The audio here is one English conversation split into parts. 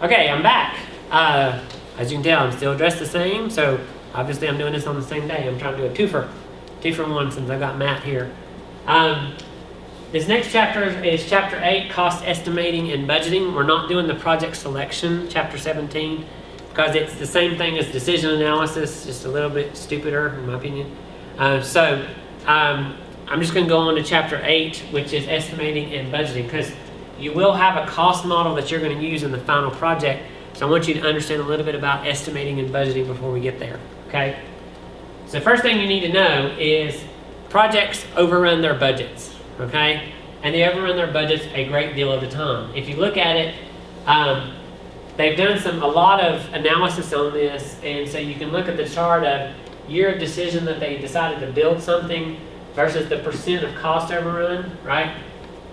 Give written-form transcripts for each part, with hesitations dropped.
Okay, I'm back. As you can tell, I'm still dressed the same, so obviously I'm doing this on the same day. I'm trying to do a two for one since I got Matt here. This next chapter is chapter 8, cost estimating and budgeting. We're not doing the project selection, chapter 17, because it's the same thing as decision analysis, just a little bit stupider in my opinion. I'm just going to go on to chapter 8, which is estimating and budgeting, because you will have a cost model that you're going to use in the final project. So I want you to understand a little bit about estimating and budgeting before we get there, okay? So the first thing you need to know is projects overrun their budgets, okay? And they overrun their budgets a great deal of the time. If you look at it, they've done a lot of analysis on this, and so you can look at the chart of year of decision that they decided to build something versus the percent of cost overrun, right?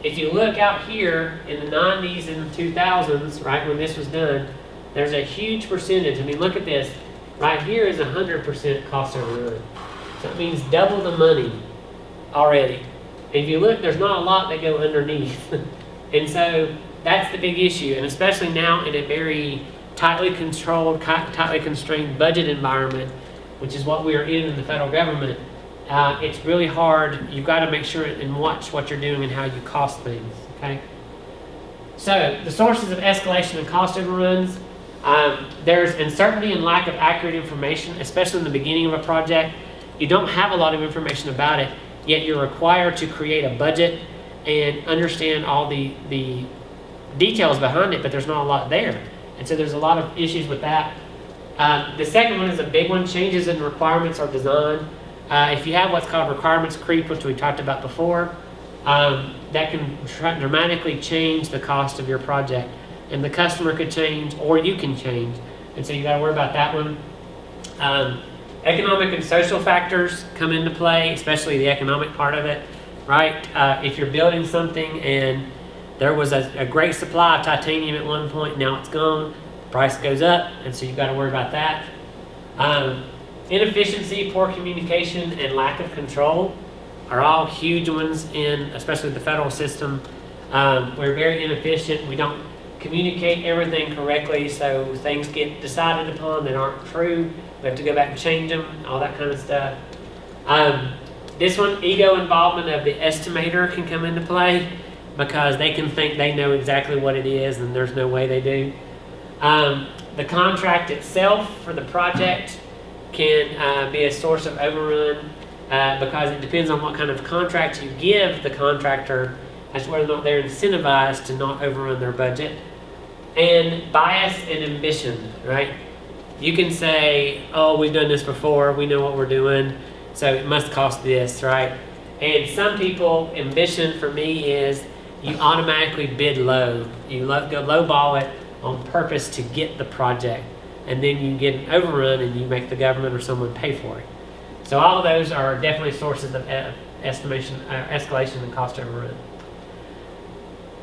If you look out here in the 90s and 2000s, right, when this was done, there's a huge percentage. I mean, look at this. Right here is 100% cost overrun. So that means double the money already. And if you look, there's not a lot that go underneath. And so that's the big issue. And especially now in a very tightly controlled, tightly constrained budget environment, which is what we are in the federal government, it's really hard. You've got to make sure and watch what you're doing and how you cost things, okay? So the sources of escalation and cost overruns, there's uncertainty and lack of accurate information, especially in the beginning of a project. You don't have a lot of information about it, yet you're required to create a budget and understand all the details behind it, but there's not a lot there. And so there's a lot of issues with that. The second one is a big one, changes in requirements or design. If you have what's called requirements creep, which we talked about before, that can dramatically change the cost of your project. And the customer could change, or you can change. And so you got to worry about that one. Economic and social factors come into play, especially the economic part of it, right? If you're building something and there was a great supply of titanium at one point, now it's gone, the price goes up, and so you've got to worry about that. Inefficiency, poor communication, and lack of control are all huge ones in, especially the federal system. We're very inefficient. We don't communicate everything correctly, so things get decided upon that aren't true. We have to go back and change them, all that kind of stuff. This one, ego involvement of the estimator can come into play because they can think they know exactly what it is, and there's no way they do. The contract itself for the project can be a source of overrun because it depends on what kind of contract you give the contractor as to whether or not they're incentivized to not overrun their budget. And bias and ambition, right? You can say, oh, we've done this before, we know what we're doing, so it must cost this, right? And some people, ambition for me is you automatically bid low. You go lowball it on purpose to get the project. And then you get an overrun and you make the government or someone pay for it. So all of those are definitely sources of escalation and cost overrun.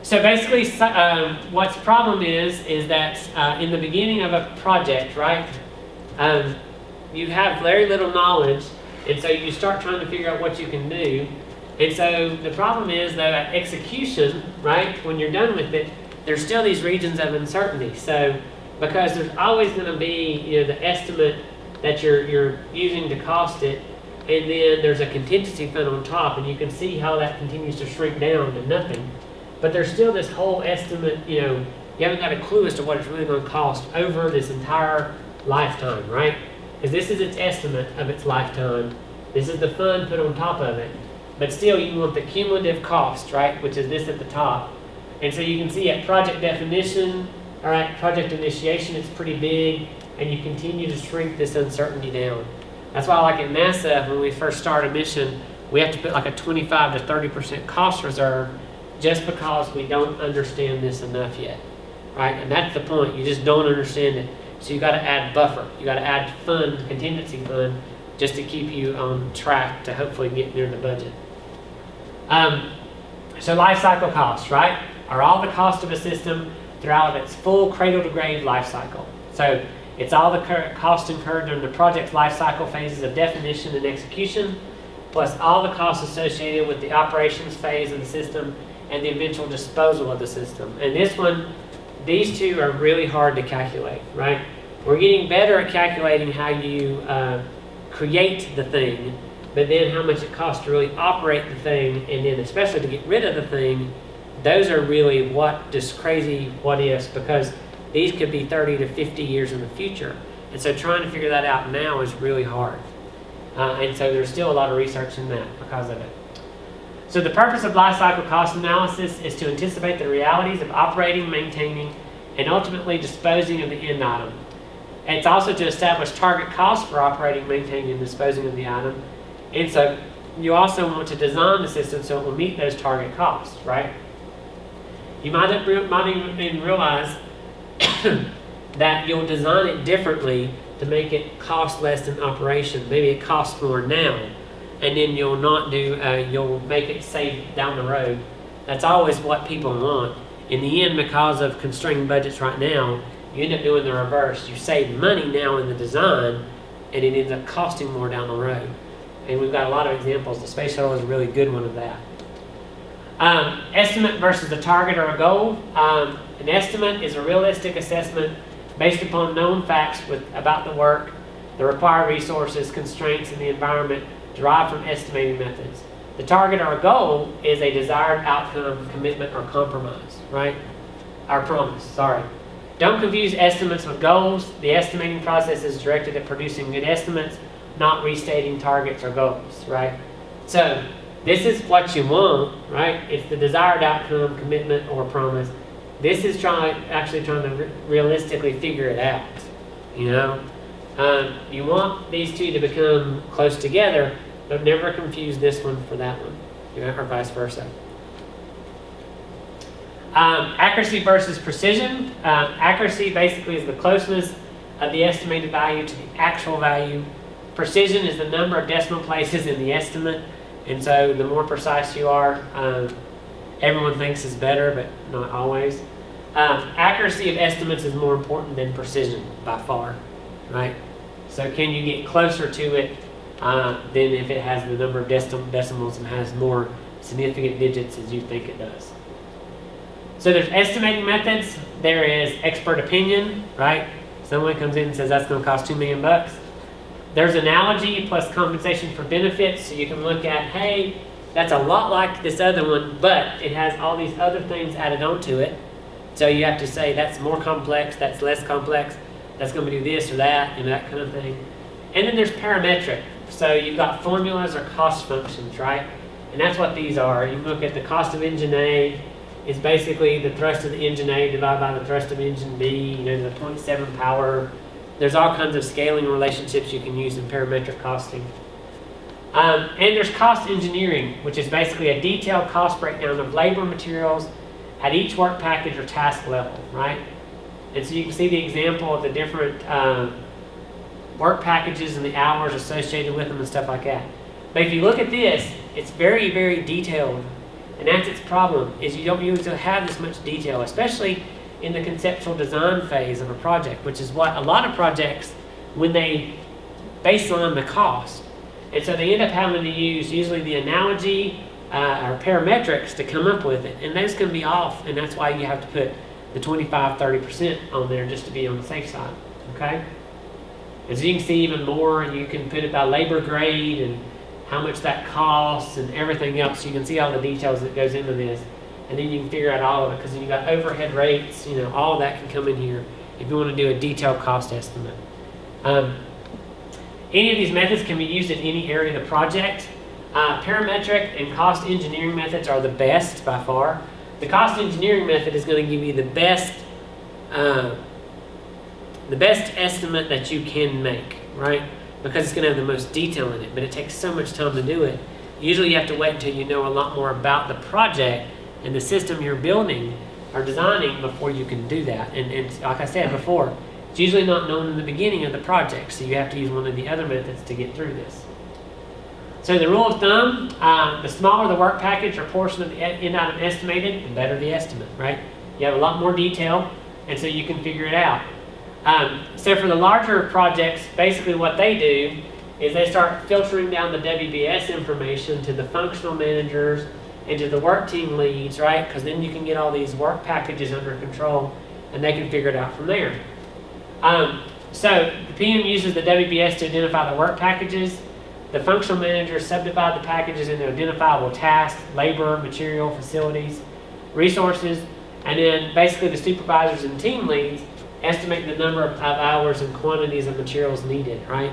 So basically, what's the problem is that in the beginning of a project, right, you have very little knowledge, and so you start trying to figure out what you can do. And so the problem is that at execution, right, when you're done with it, there's still these regions of uncertainty. So because there's always going to be, the estimate that you're using to cost it, and then there's a contingency fund on top, and you can see how that continues to shrink down to nothing. But there's still this whole estimate, you haven't got a clue as to what it's really going to cost over this entire lifetime, right? Because this is its estimate of its lifetime. This is the fund put on top of it. But still, you want the cumulative cost, right, which is this at the top. And so you can see at project definition, all right, project initiation, it's pretty big, and you continue to shrink this uncertainty down. That's why, like at NASA, when we first start a mission, we have to put like a 25 to 30% cost reserve just because we don't understand this enough yet, right? And that's the point. You just don't understand it. So you got to add buffer. You got to add fund, contingency fund, just to keep you on track to hopefully get near the budget. So life cycle costs, right, are all the cost of a system throughout its full cradle-to-grave life cycle. So it's all the costs incurred during the project's life cycle phases of definition and execution, plus all the costs associated with the operations phase of the system and the eventual disposal of the system. And this one these two are really hard to calculate, right? We're getting better at calculating how you create the thing, but then how much it costs to really operate the thing, and then especially to get rid of the thing, those are really just crazy what ifs, because these could be 30 to 50 years in the future. And so trying to figure that out now is really hard. And so there's still a lot of research in that because of it. So the purpose of life cycle cost analysis is to anticipate the realities of operating, maintaining, and ultimately disposing of the end item. And it's also to establish target costs for operating, maintaining, and disposing of the item. And so you also want to design the system so it will meet those target costs, right? You might even realize that you'll design it differently to make it cost less in operation. Maybe it costs more now, and then you'll make it save down the road. That's always what people want. In the end, because of constrained budgets right now, you end up doing the reverse. You save money now in the design, and it ends up costing more down the road. And we've got a lot of examples. The space shuttle is a really good one of that. Estimate versus a target or a goal. An estimate is a realistic assessment based upon known facts about the work, the required resources, constraints, and the environment derived from estimating methods. The target or a goal is a desired outcome, commitment, or compromise, right? Or promise, sorry. Don't confuse estimates with goals. The estimating process is directed at producing good estimates, not restating targets or goals, right? So this is what you want, right? It's the desired outcome, commitment, or promise. This is actually trying to realistically figure it out, you know? You want these two to become close together, but never confuse this one for that one, or vice versa. Accuracy versus precision. Accuracy basically is the closeness of the estimated value to the actual value. Precision is the number of decimal places in the estimate, and so the more precise you are, everyone thinks is better, but not always. Accuracy of estimates is more important than precision by far, right? So can you get closer to it than if it has the number of decimals and has more significant digits as you think it does? So there's estimating methods. There is expert opinion, right? Someone comes in and says that's going to cost $2 million. There's analogy plus compensation for benefits. So you can look at, hey, that's a lot like this other one, but it has all these other things added onto it. So you have to say that's more complex, that's less complex, that's going to do this or that, and that kind of thing. And then there's parametric. So you've got formulas or cost functions, right? And that's what these are. You look at the cost of engine A is basically the thrust of the engine A divided by the thrust of engine B, you know, the 0.7 power. There's all kinds of scaling relationships you can use in parametric costing. And there's cost engineering, which is basically a detailed cost breakdown of labor materials at each work package or task level, right? And so you can see the example of the different work packages and the hours associated with them and stuff like that. But if you look at this, it's very, very detailed. And that's its problem, is you don't usually have this much detail, especially in the conceptual design phase of a project, which is what a lot of projects, when they baseline the cost. And so they end up having to use usually the analogy or parametrics to come up with it. And those can be off, and that's why you have to put the 25-30% on there just to be on the safe side, okay? As you can see even more, you can put it by labor grade and how much that costs and everything else. You can see all the details that goes into this. And then you can figure out all of it, because then you've got overhead rates, you know, all of that can come in here if you want to do a detailed cost estimate. Any of these methods can be used in any area of the project. Parametric and cost engineering methods are the best by far. The cost engineering method is going to give you the best estimate that you can make, right? Because it's going to have the most detail in it, but it takes so much time to do it. Usually you have to wait until you know a lot more about the project and the system you're building or designing before you can do that. And like I said before, it's usually not known in the beginning of the project, so you have to use one of the other methods to get through this. So the rule of thumb, the smaller the work package or portion of the end item estimated, the better the estimate, right? You have a lot more detail, and so you can figure it out. So for the larger projects, basically what they do is they start filtering down the WBS information to the functional managers and to the work team leads, right? Because then you can get all these work packages under control. and they can figure it out from there. So the PM uses the WBS to identify the work packages. The functional managers subdivide the packages into identifiable tasks, labor, material, facilities, resources, and then basically the supervisors and team leads estimate the number of hours and quantities of materials needed, right?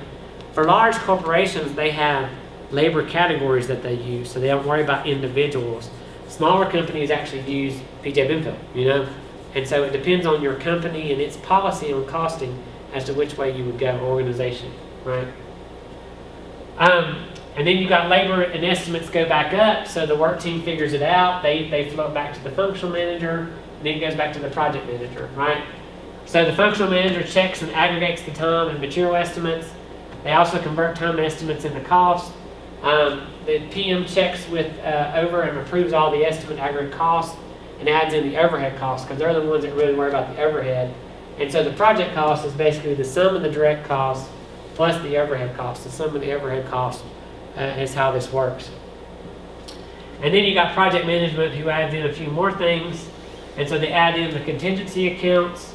For large corporations, they have labor categories that they use, so they don't worry about individuals. Smaller companies actually use PJ Benfield, you know? And so it depends on your company and its policy on costing as to which way you would go, organization, right? And then you got labor and estimates go back up, so the work team figures it out. They float back to the functional manager, and then it goes back to the project manager, right? So the functional manager checks and aggregates the time and material estimates. They also convert time estimates into cost. The PM checks with over and approves all the estimate aggregate costs and adds in the overhead costs, because they're the ones that really worry about the overhead. And so the project cost is basically the sum of the direct costs plus the overhead costs. The sum of the overhead costs is how this works. And then you got project management, who adds in a few more things. And so they add in the contingency accounts.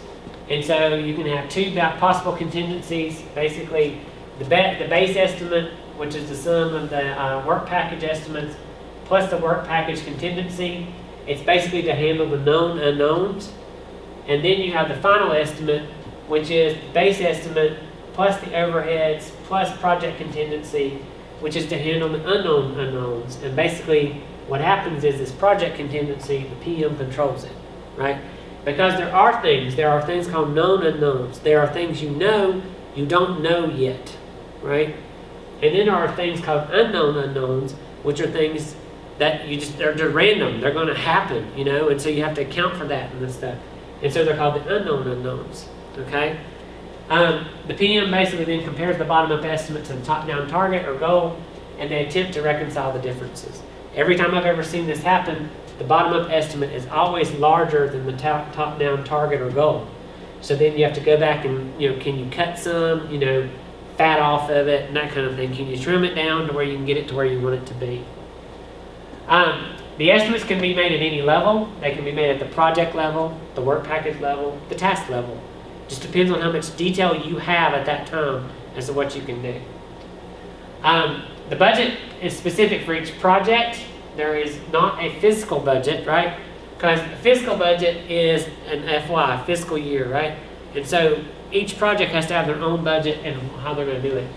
And so you can have two possible contingencies. Basically, the base estimate, which is the sum of the work package estimates, plus the work package contingency. It's basically to handle the known unknowns. And then you have the final estimate, which is the base estimate plus the overheads plus project contingency, which is to handle the unknown unknowns. And basically what happens is this project contingency, the PM controls it, right? Because there are things called known unknowns. There are things you know you don't know yet, right? And then there are things called unknown unknowns, which are things that they're random. They're going to happen, you know, and so you have to account for that and this stuff. And so they're called the unknown unknowns, okay? The PM basically then compares the bottom-up estimate to the top-down target or goal, and they attempt to reconcile the differences. Every time I've ever seen this happen, the bottom-up estimate is always larger than the top-down target or goal. So then you have to go back and, you know, can you cut some, you know, fat off of it and that kind of thing? Can you trim it down to where you can get it to where you want it to be? The estimates can be made at any level. They can be made at the project level, the work package level, the task level. Just depends on how much detail you have at that time as to what you can do. The budget is specific for each project. There is not a fiscal budget, right? Because a fiscal budget is an FY, fiscal year, right? And so each project has to have their own budget and how they're going to do it.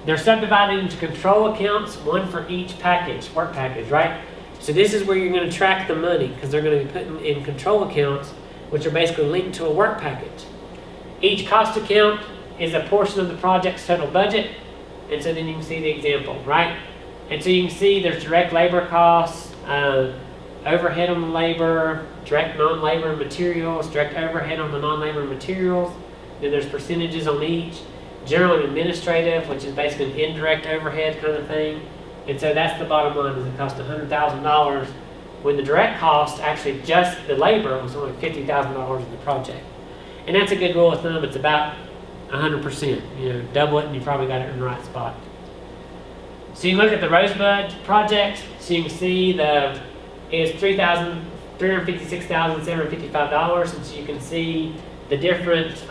They're subdivided into control accounts, one for each package, work package, right? So this is where you're going to track the money, because they're going to be put in control accounts, which are basically linked to a work package. Each cost account is a portion of the project's total budget, and so then you can see the example, right? And so you can see there's direct labor costs, overhead on the labor, direct non-labor materials, direct overhead on the non-labor materials. Then there's percentages on each. General and administrative, which is basically an indirect overhead kind of thing. And so that's the bottom line, is it cost $100,000 when the direct cost, actually just the labor, was only $50,000 in the project. And that's a good rule of thumb. It's about 100%. You know, double it and you probably got it in the right spot. So you look at the Rosebud project, so you can see it's $356,755, and so you can see the different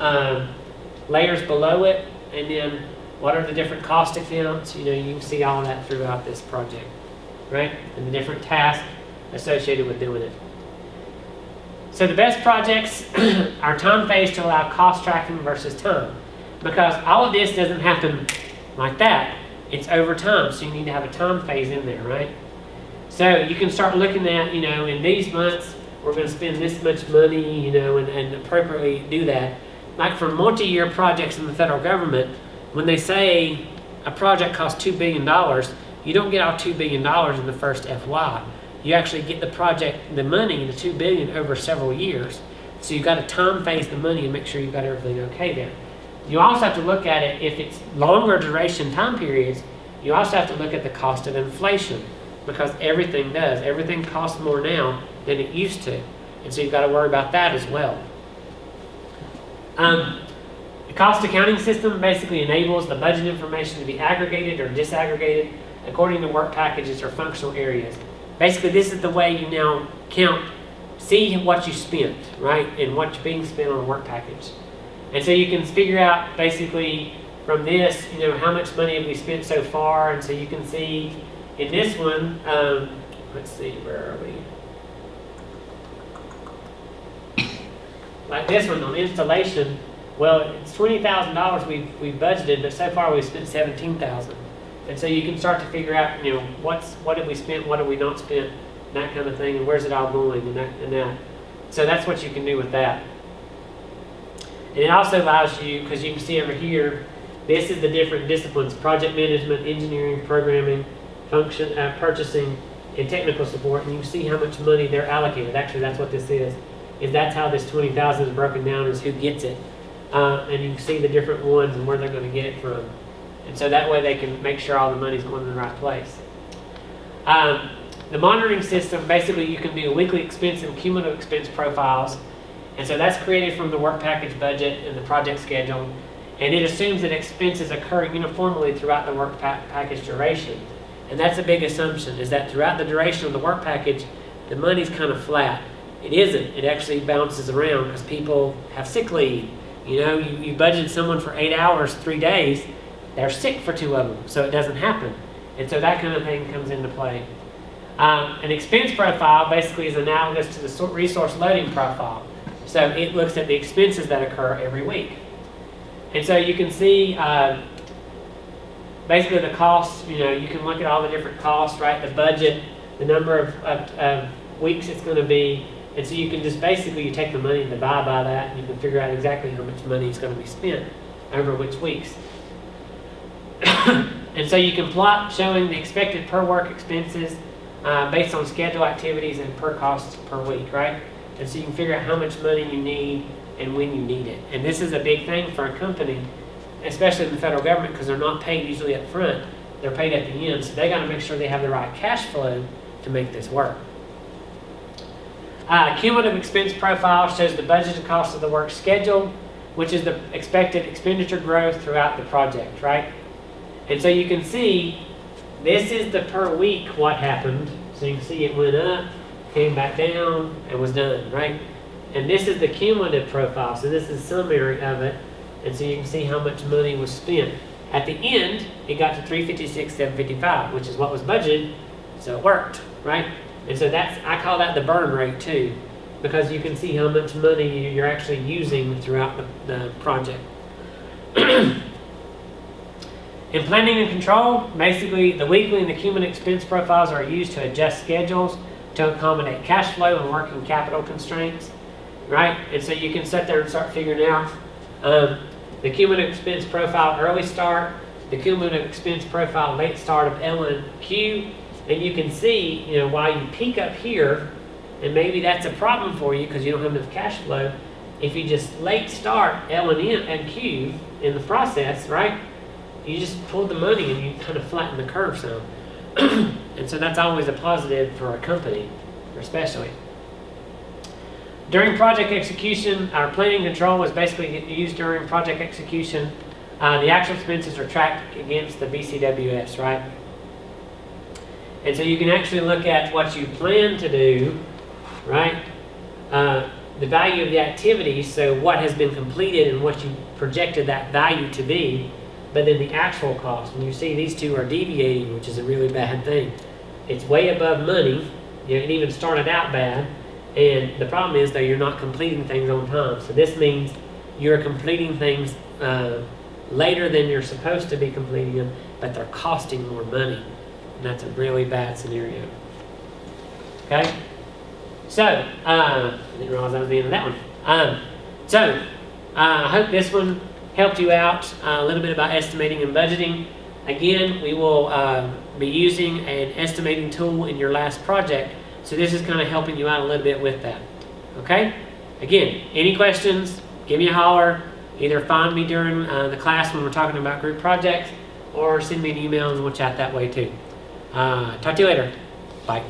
layers below it, and then what are the different cost accounts. You know, you can see all of that throughout this project, right? And the different tasks associated with doing it. So the best projects are time phased to allow cost tracking versus time, because all of this doesn't happen like that. It's over time, so you need to have a time phase in there, right? So you can start looking at, you know, in these months, we're going to spend this much money, you know, and appropriately do that. Like for multi-year projects in the federal government, when they say a project costs $2 billion, you don't get all $2 billion in the first FY. You actually get the money, the $2 billion, over several years. So you've got to time phase the money and make sure you've got everything okay there. You also have to look at it, if it's longer duration time periods, you also have to look at the cost of inflation, because everything does. Everything costs more now than it used to. And so you've got to worry about that as well. The cost accounting system basically enables the budget information to be aggregated or disaggregated according to work packages or functional areas. Basically, this is the way you now count see what you spent, right, and what's being spent on a work package. And so you can figure out basically from this, how much money have we spent so far. And so you can see in this one, let's see, where are we? Like this one on installation, well, it's $20,000 we've budgeted, but so far we've spent $17,000. And so you can start to figure out, what have we spent, what have we not spent, that kind of thing, and where's it all going, and that. So that's what you can do with that. And it also allows you, because you can see over here, this is the different disciplines: project management, engineering, programming, function, purchasing, and technical support. And you can see how much money they're allocated. Actually, that's what this is that's how this 20,000 is broken down, is who gets it. And you can see the different ones and where they're going to get it from. And so that way they can make sure all the money's going in the right place. The monitoring system, basically you can do weekly expense and cumulative expense profiles. And so that's created from the work package budget and the project schedule. And it assumes that expenses occur uniformly throughout the work package duration. And that's a big assumption, is that throughout the duration of the work package, the money's kind of flat. It isn't. It actually bounces around because people have sick leave. You budgeted someone for 8 hours, 3 days, they're sick for 2 of them, so it doesn't happen. And so that kind of thing comes into play. An expense profile basically is analogous to the resource loading profile. So it looks at the expenses that occur every week. And so you can see basically the costs, you can look at all the different costs, right? The budget, the number of weeks it's going to be. And so you can just basically, you take the money and divide by that, and you can figure out exactly how much money is going to be spent over which weeks. And so you can plot showing the expected per work expenses based on schedule activities and per costs per week, right? And so you can figure out how much money you need and when you need it. And this is a big thing for a company, especially in the federal government, because they're not paid usually up front. They're paid at the end. So they got to make sure they have the right cash flow to make this work. Cumulative expense profile shows the budgeted cost of the work scheduled, which is the expected expenditure growth throughout the project, right? And so you can see, this is the per week what happened. So you can see it went up, came back down, and was done, right? And this is the cumulative profile. So this is summary of it. And so you can see how much money was spent. At the end, it got to 356,755, which is what was budgeted, so it worked, right? And so I call that the burn rate too, because you can see how much money you're actually using throughout the project. In planning and control, basically the weekly and the cumulative expense profiles are used to adjust schedules to accommodate cash flow and working capital constraints, right? And so you can sit there and start figuring out the cumulative expense profile early start, the cumulative expense profile late start of L and Q. And you can see, while you peak up here, and maybe that's a problem for you because you don't have enough cash flow. If you just late start L and N and Q in the process, right? You just pulled the money and you kind of flatten the curve some. And so that's always a positive for a company, especially. During project execution, our planning control was basically used during project execution. The actual expenses are tracked against the BCWS, right? And so you can actually look at what you plan to do, right? The value of the activities, so what has been completed and what you projected that value to be, but then the actual cost. And you see these two are deviating, which is a really bad thing. It's way above money. It even started out bad. And the problem is that you're not completing things on time. So this means you're completing things later than you're supposed to be completing them, but they're costing more money. And that's a really bad scenario. Okay? So, I didn't realize I was the end of that one. I hope this one helped you out a little bit about estimating and budgeting. Again, we will be using an estimating tool in your last project. So this is kind of helping you out a little bit with that. Okay? Again, any questions, give me a holler. Either find me during the class when we're talking about group projects, or send me an email and we'll chat that way too. Talk to you later. Bye.